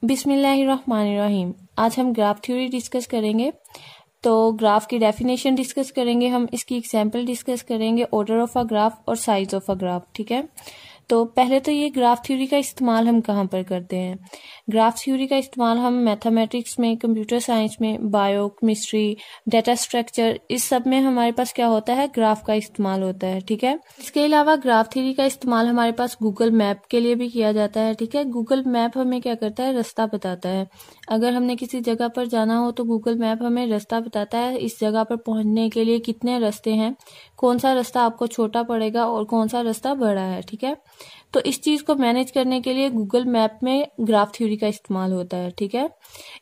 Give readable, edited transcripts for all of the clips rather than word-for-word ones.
बिस्मिल्लाहिर्रहमानिर्रहीम। आज हम ग्राफ थ्योरी डिस्कस करेंगे। तो ग्राफ की डेफिनेशन डिस्कस करेंगे, हम इसकी एग्जांपल डिस्कस करेंगे, ऑर्डर ऑफ अ ग्राफ और साइज ऑफ अ ग्राफ। ठीक है, तो पहले तो ये ग्राफ थ्योरी का इस्तेमाल हम कहाँ पर करते हैं। ग्राफ थ्योरी का इस्तेमाल हम मैथमेटिक्स में, कंप्यूटर साइंस में, बायो केमिस्ट्री, डाटा स्ट्रक्चर, इस सब में हमारे पास क्या होता है, ग्राफ का इस्तेमाल होता है। ठीक है, इसके अलावा ग्राफ थ्योरी का इस्तेमाल हमारे पास गूगल मैप के लिए भी किया जाता है। ठीक है, गूगल मैप हमें क्या करता है, रास्ता बताता है। अगर हमने किसी जगह पर जाना हो तो गूगल मैप हमें रास्ता बताता है, इस जगह पर पहुंचने के लिए कितने रास्ते हैं, कौन सा रास्ता आपको छोटा पड़ेगा और कौन सा रास्ता बड़ा है। ठीक है, तो इस चीज को मैनेज करने के लिए गूगल मैप में ग्राफ थ्योरी का इस्तेमाल होता है। ठीक है,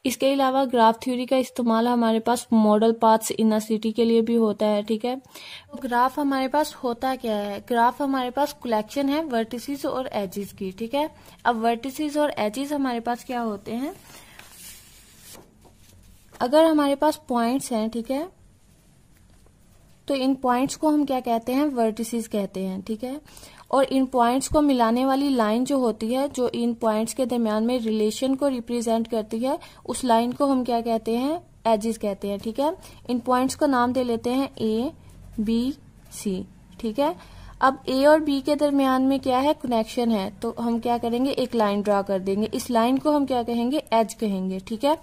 इसके अलावा ग्राफ थ्योरी का इस्तेमाल हमारे पास model paths in a city के लिए भी होता है। ठीक है, तो ग्राफ हमारे पास होता क्या है, ग्राफ हमारे पास कलेक्शन है वर्टिसेस और एजेस की। ठीक है, अब वर्टिसेस और एजेस हमारे पास क्या होते हैं, अगर हमारे पास पॉइंट्स हैं, ठीक है, तो इन पॉइंट्स को हम क्या कहते हैं, वर्टिसेस कहते हैं। ठीक है, और इन पॉइंट्स को मिलाने वाली लाइन जो होती है, जो इन पॉइंट्स के दरमियान में रिलेशन को रिप्रेजेंट करती है, उस लाइन को हम क्या कहते हैं, एजेस कहते हैं। ठीक है, इन पॉइंट्स को नाम दे लेते हैं ए, बी, सी। ठीक है, अब ए और बी के दरमियान में क्या है, कनेक्शन है, तो हम क्या करेंगे, एक लाइन ड्रा कर देंगे, इस लाइन को हम क्या कहेंगे, एज कहेंगे। ठीक है,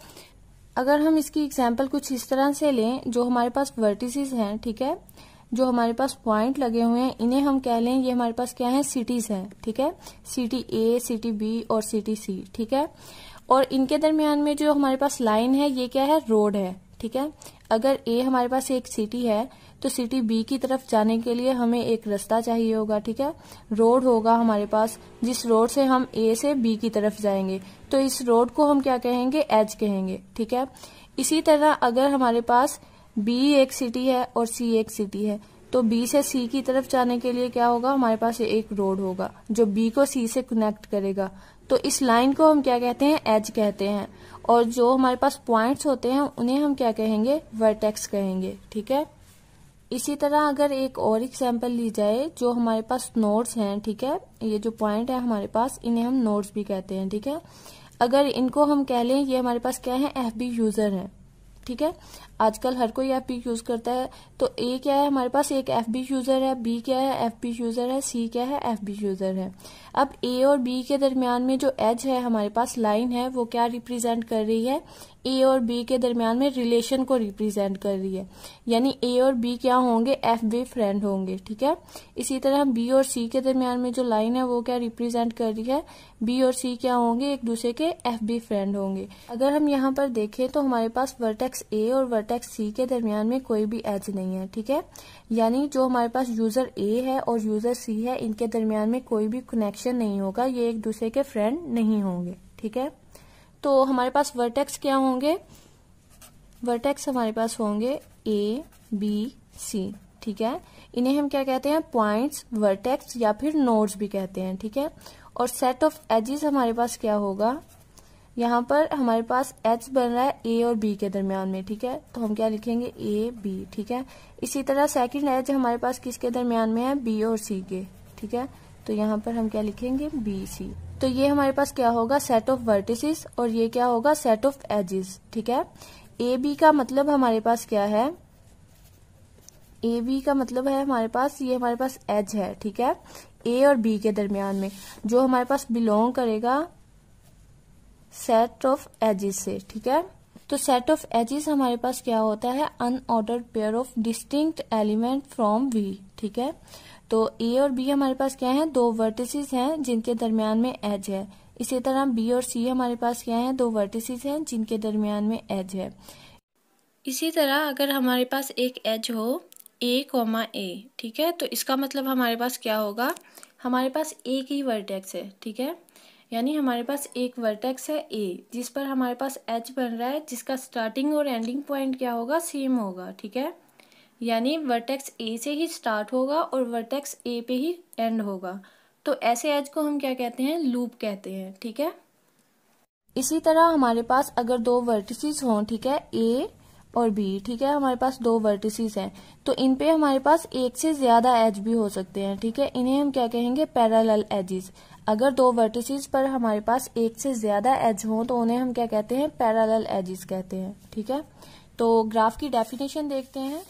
अगर हम इसकी एग्जाम्पल कुछ इस तरह से लें, जो हमारे पास वर्टिसेस हैं, ठीक है, जो हमारे पास पॉइंट लगे हुए हैं, इन्हें हम कह लें, ये हमारे पास क्या है, सिटीज हैं। ठीक है, सिटी ए, सिटी बी और सिटी सी। ठीक है, और इनके दरमियान में जो हमारे पास लाइन है, ये क्या है, रोड है। ठीक है, अगर ए हमारे पास एक सिटी है तो सिटी बी की तरफ जाने के लिए हमें एक रास्ता चाहिए होगा। ठीक है, रोड होगा हमारे पास, जिस रोड से हम ए से बी की तरफ जाएंगे, तो इस रोड को हम क्या कहेंगे, एज कहेंगे। ठीक है, इसी तरह अगर हमारे पास बी एक सिटी है और सी एक सिटी है, तो बी से सी की तरफ जाने के लिए क्या होगा, हमारे पास एक रोड होगा जो बी को सी से कनेक्ट करेगा, तो इस लाइन को हम क्या कहते हैं, एज कहते हैं। और जो हमारे पास पॉइंट्स होते हैं उन्हें हम क्या कहेंगे, वर्टेक्स कहेंगे। ठीक है, इसी तरह अगर एक और एग्जाम्पल ली जाए, जो हमारे पास नोड्स हैं, ठीक है, ये जो पॉइंट है हमारे पास, इन्हें हम नोड्स भी कहते हैं। ठीक है, अगर इनको हम कह लें, ये हमारे पास क्या है, एफबी यूजर है। ठीक है, आजकल हर कोई एफबी यूज करता है, तो ए क्या है, हमारे पास एक एफबी यूजर है, बी क्या है, एफबी यूजर है, सी क्या है, एफबी यूजर है। अब ए और बी के दरमियान में जो एज है, हमारे पास लाइन है, वो क्या रिप्रेजेंट कर रही है, ए और बी के दरमियान में रिलेशन को रिप्रेजेंट कर रही है, यानी ए और बी क्या होंगे, एफबी फ्रेंड होंगे। ठीक है, इसी तरह बी और सी के दरमियान में जो लाइन है, वो क्या रिप्रेजेंट कर रही है, बी और सी क्या होंगे, एक दूसरे के एफबी फ्रेंड होंगे। अगर हम यहाँ पर देखें तो हमारे पास वर्टेक्स ए और वर्टेक्स सी के दरमियान में कोई भी एज नहीं है। ठीक है, यानी जो हमारे पास यूजर ए है और यूजर सी है, इनके दरमियान में कोई भी कनेक्शन नहीं होगा, ये एक दूसरे के फ्रेंड नहीं होंगे। ठीक है, तो हमारे पास वर्टेक्स क्या होंगे, वर्टेक्स हमारे पास होंगे ए, बी, सी। ठीक है, इन्हें हम क्या कहते हैं, पॉइंट्स, वर्टेक्स या फिर नोड्स भी कहते हैं। ठीक है, और सेट ऑफ एजेस हमारे पास क्या होगा, यहाँ पर हमारे पास एज बन रहा है ए और बी के दरमियान में। ठीक है, तो हम क्या लिखेंगे, ए, बी। ठीक है, इसी तरह सेकंड एज हमारे पास किसके दरमियान में है, बी और सी के। ठीक है, तो यहाँ पर हम क्या लिखेंगे, बी, सी। तो ये हमारे पास क्या होगा, सेट ऑफ वर्टिसेस, और ये क्या होगा, सेट ऑफ एजेस। ठीक है, ए बी का मतलब हमारे पास क्या है, ए बी का मतलब है हमारे पास, ये हमारे पास एज है। ठीक है, ए और बी के दरमियान में, जो हमारे पास बिलोंग करेगा सेट ऑफ एजेस से। ठीक है, तो सेट ऑफ एजेस हमारे पास क्या होता है, unordered pair of distinct element from V. ठीक है, तो ए और बी हमारे पास क्या है, दो वर्टिसेस हैं जिनके दरमियान में एज है। इसी तरह बी और सी हमारे पास क्या है, दो वर्टिसेस हैं जिनके दरमियान में एज है। इसी तरह अगर हमारे पास एक एज हो ए कॉमा ए, ठीक है, तो इसका मतलब हमारे पास क्या होगा, हमारे पास एक ही वर्टेक्स है। ठीक है, यानी हमारे पास एक वर्टेक्स है ए, जिस पर हमारे पास एज बन रहा है, जिसका स्टार्टिंग और एंडिंग पॉइंट क्या होगा, सेम होगा। ठीक है, यानी वर्टेक्स ए से ही स्टार्ट होगा और वर्टेक्स ए पे ही एंड होगा, तो ऐसे एज को हम क्या कहते हैं, लूप कहते हैं। ठीक है, इसी तरह हमारे पास अगर दो वर्टिसेस हों, ठीक है, ए और बी, ठीक है, हमारे पास दो वर्टिसेस हैं, तो इन पे हमारे पास एक से ज्यादा एज भी हो सकते हैं, ठीक है, इन्हें हम क्या कहेंगे, पैरेलल एजेस। अगर दो वर्टिसेस पर हमारे पास एक से ज्यादा एज हो तो उन्हें हम क्या कहते हैं, पैरेलल एजेस कहते हैं, ठीक है। तो ग्राफ की डेफिनेशन देखते हैं,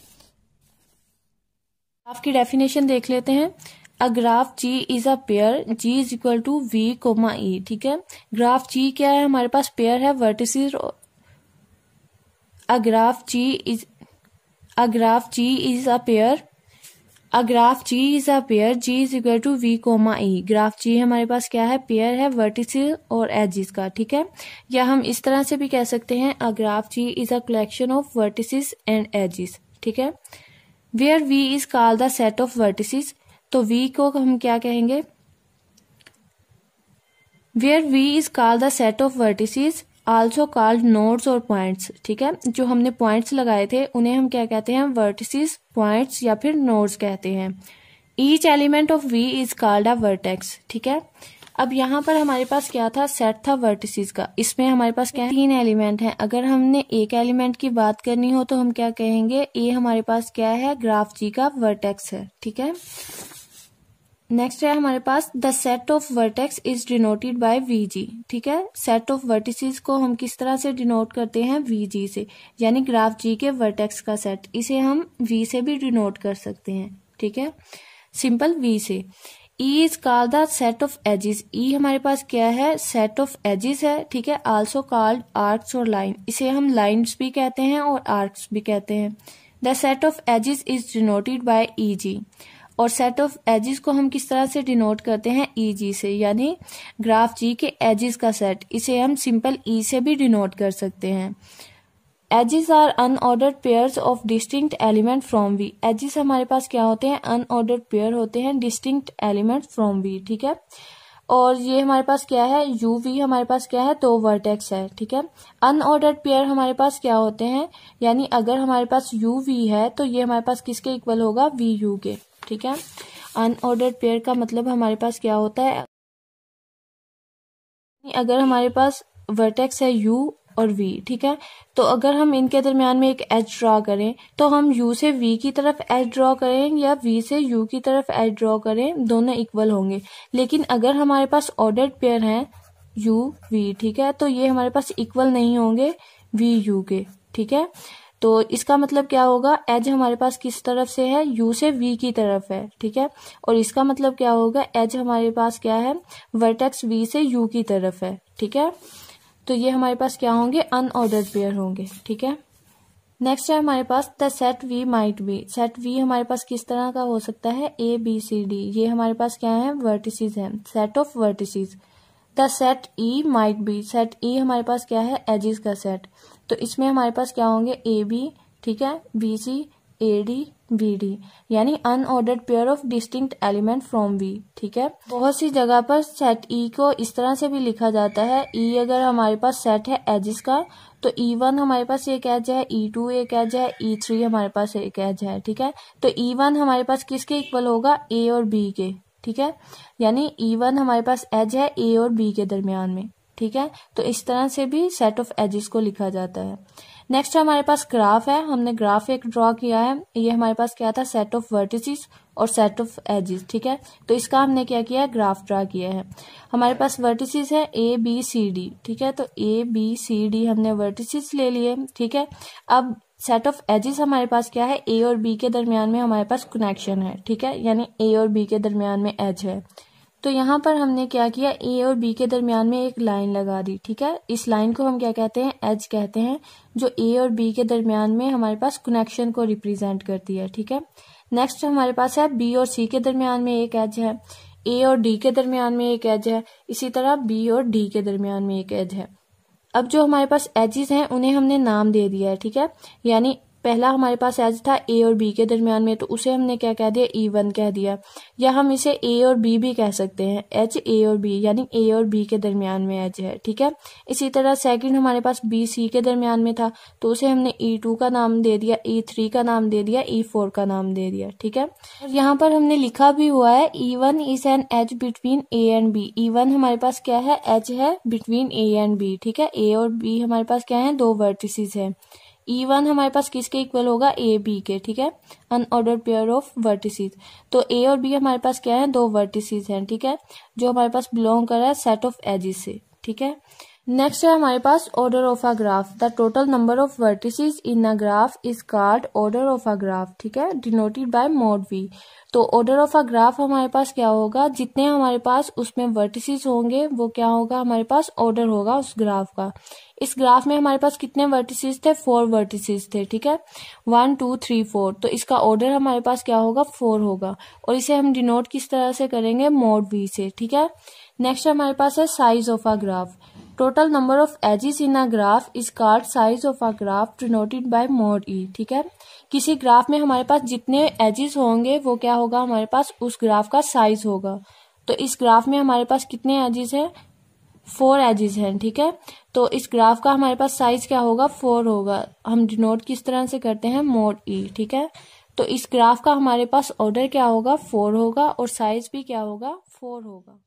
ग्राफ की डेफिनेशन देख लेते हैं। A graph G is a pair, G is equal to V comma E, ठीक है। ग्राफ जी क्या है, हमारे पास पेयर है vertices. A graph G is a graph G is a pair. A graph G is a pair. G is equal to V, E. Graph G हमारे पास क्या है, पेयर है वर्टिसेस और एजेस का, ठीक है। या हम इस तरह से भी कह सकते हैं, a graph G is a collection of vertices and edges, ठीक है। Where V is called the set of vertices, तो V को हम क्या कहेंगे, Where V is called the set of vertices also called nodes और पॉइंट्स, ठीक है। जो हमने पॉइंट्स लगाए थे उन्हें हम क्या कहते हैं, वर्टिसेस, पॉइंट्स या फिर नोड्स कहते हैं। Each element of V is called a vertex, ठीक है। अब यहाँ पर हमारे पास क्या था, सेट था वर्टिसेस का। इसमें हमारे पास क्या है, 3 एलिमेंट हैं। अगर हमने एक एलिमेंट की बात करनी हो तो हम क्या कहेंगे, ए हमारे पास क्या है, ग्राफ जी का वर्टेक्स है, ठीक है। नेक्स्ट है हमारे पास the set of vertex is denoted by VG, ठीक है। सेट ऑफ वर्टिसेस को हम किस तरह से डिनोट करते हैं, वीजी से, यानी ग्राफ जी के वर्टेक्स का सेट, इसे हम वी से भी डिनोट कर सकते हैं, ठीक है, सिंपल वी से। E is called the set of edges, E हमारे पास क्या है, सेट ऑफ एजेस है, ठीक है। आल्सो कॉल्ड आर्क्स और लाइन, इसे हम लाइन्स भी कहते हैं और आर्क्स भी कहते हैं। The set of edges is denoted by E G, और सेट ऑफ एजेस को हम किस तरह से डिनोट करते हैं, ई जी से, यानी ग्राफ जी के एजेस का सेट, इसे हम सिंपल ई से भी डिनोट कर सकते हैं। Edges are unordered pairs of distinct element from V, edges हमारे पास क्या होते हैं, अनऑर्डर्ड पेयर होते हैं डिस्टिंक्ट एलिमेंट फ्रॉम वी, ठीक है। और ये हमारे पास क्या है, यू वी हमारे पास क्या है, 2 वर्टेक्स है, ठीक है। अनऑर्डर्ड पेयर हमारे पास क्या होते हैं, यानी अगर हमारे पास यू वी है तो ये हमारे पास किसके इक्वल होगा, वी यू के, ठीक है। अनऑर्डर्ड पेयर का मतलब हमारे पास क्या होता है, अगर हमारे पास वर्टेक्स है यू और वी, ठीक है, तो अगर हम इनके दरमियान में एक एज ड्रॉ करें तो हम यू से वी की तरफ एज ड्रॉ करें या वी से यू की तरफ एज ड्रॉ करें, दोनों इक्वल होंगे। लेकिन अगर हमारे पास ऑर्डर्ड पेयर है यू वी, ठीक है, तो ये हमारे पास इक्वल नहीं होंगे वी यू के, ठीक है। तो इसका मतलब क्या होगा, एज हमारे पास किस तरफ से है, यू से वी की तरफ है, ठीक है। और इसका मतलब क्या होगा, एज हमारे पास क्या है, वर्टेक्स वी से यू की तरफ है, ठीक है। तो ये हमारे पास क्या होंगे, अनऑर्डर्ड पेयर होंगे, ठीक है। नेक्स्ट है हमारे पास the set V might be, set V हमारे पास किस तरह का हो सकता है, ए बी सी डी, ये हमारे पास क्या है, वर्टिसेस हैं, set of vertices. The set E might be, set ई हमारे पास क्या है, एजेस का सेट, तो इसमें हमारे पास क्या होंगे, ए बी, ठीक है, B C, A D, B D, यानी unordered pair of distinct element from V, ठीक है। बहुत सी जगह पर सेट ई को इस तरह से भी लिखा जाता है, ई अगर हमारे पास सेट है एजेस का तो E1 हमारे पास एक एज है, E2 एक एज है, E3 हमारे पास एक एज है, ठीक है। तो E1 हमारे पास किसके इक्वल होगा, ए और बी के, ठीक है, यानी E1 हमारे पास एज है ए और बी के दरमियान में, ठीक है। तो इस तरह से भी सेट ऑफ एजेस को लिखा जाता है। नेक्स्ट हमारे पास ग्राफ है, हमने ग्राफ एक ड्रॉ किया है, ये हमारे पास क्या था, सेट ऑफ वर्टिसेस और सेट ऑफ एजेस, ठीक है। तो इसका हमने क्या किया है, ग्राफ ड्रॉ किया है। हमारे पास वर्टिसेस है ए बी सी डी, ठीक है, तो ए बी सी डी हमने वर्टिसेस ले लिए, ठीक है। अब सेट ऑफ एजेस हमारे पास क्या है, ए और बी के दरमियान में हमारे पास कनेक्शन है, ठीक है, यानी ए और बी के दरमियान में एज है। तो यहाँ पर हमने क्या किया, ए और बी के दरमियान में एक लाइन लगा दी, ठीक है। इस लाइन को हम क्या कहते हैं, एज कहते हैं, जो ए और बी के दरमियान में हमारे पास कनेक्शन को रिप्रेजेंट करती है, ठीक है। नेक्स्ट हमारे पास है बी और सी के दरमियान में एक एज है, ए और डी के दरमियान में एक एज है, इसी तरह बी और डी के दरमियान में एक एज है। अब जो हमारे पास एजेस हैं उन्हें हमने नाम दे दिया है, ठीक है, यानी पहला हमारे पास एज था ए और बी के दरमियान में, तो उसे हमने क्या कह दिया, E1 कह दिया, या हम इसे ए और बी भी कह सकते हैं, एज ए और बी, यानी ए और बी के दरमियान में एज है, ठीक है। इसी तरह सेकंड हमारे पास बी सी के दरमियान में था, तो उसे हमने E2 का नाम दे दिया, E3 का नाम दे दिया, E4 का नाम दे दिया, ठीक है। और यहाँ पर हमने लिखा भी हुआ है, E1 is an edge between A and B, E1 हमारे पास क्या है, एज है बिटवीन ए एंड बी, ठीक है। ए और बी हमारे पास क्या है, 2 वर्टिसेस है, E1 हमारे पास किसके इक्वल होगा, ए बी के, ठीक है, अनऑर्डर्ड पेयर ऑफ वर्टिसेस। तो ए और बी हमारे पास क्या है, दो वर्टिसेस हैं, ठीक है, जो हमारे पास बिलोंग कर रहा है सेट ऑफ एजेस से, ठीक है। नेक्स्ट है हमारे पास order of a graph. The total number of vertices in a graph is called order of a graph, ठीक है, डिनोटेड बाय मॉड वी। तो ऑर्डर ऑफ अ ग्राफ हमारे पास क्या होगा, जितने हमारे पास उसमें वर्टिसेस होंगे वो क्या होगा, हमारे पास ऑर्डर होगा उस ग्राफ का। इस ग्राफ में हमारे पास कितने वर्टिसेस थे, 4 वर्टिसेस थे, ठीक है, 1 2 3 4। तो इसका ऑर्डर हमारे पास क्या होगा, 4 होगा, और इसे हम डिनोट किस तरह से करेंगे, मॉड वी से, ठीक है। नेक्स्ट हमारे पास है size of a graph. Total number of edges in a graph is called size of a graph denoted by mod E, ठीक है। किसी ग्राफ में हमारे पास जितने एजेस होंगे वो क्या होगा, हमारे पास उस ग्राफ का साइज होगा। तो इस ग्राफ में हमारे पास कितने एजेस हैं, 4 एजेस हैं, ठीक है। तो इस ग्राफ का हमारे पास साइज क्या होगा, 4 होगा। हम डिनोट किस तरह से करते हैं, मॉड ई, ठीक है। तो इस ग्राफ का हमारे पास ऑर्डर क्या होगा, 4 होगा, और साइज भी क्या होगा, 4 होगा।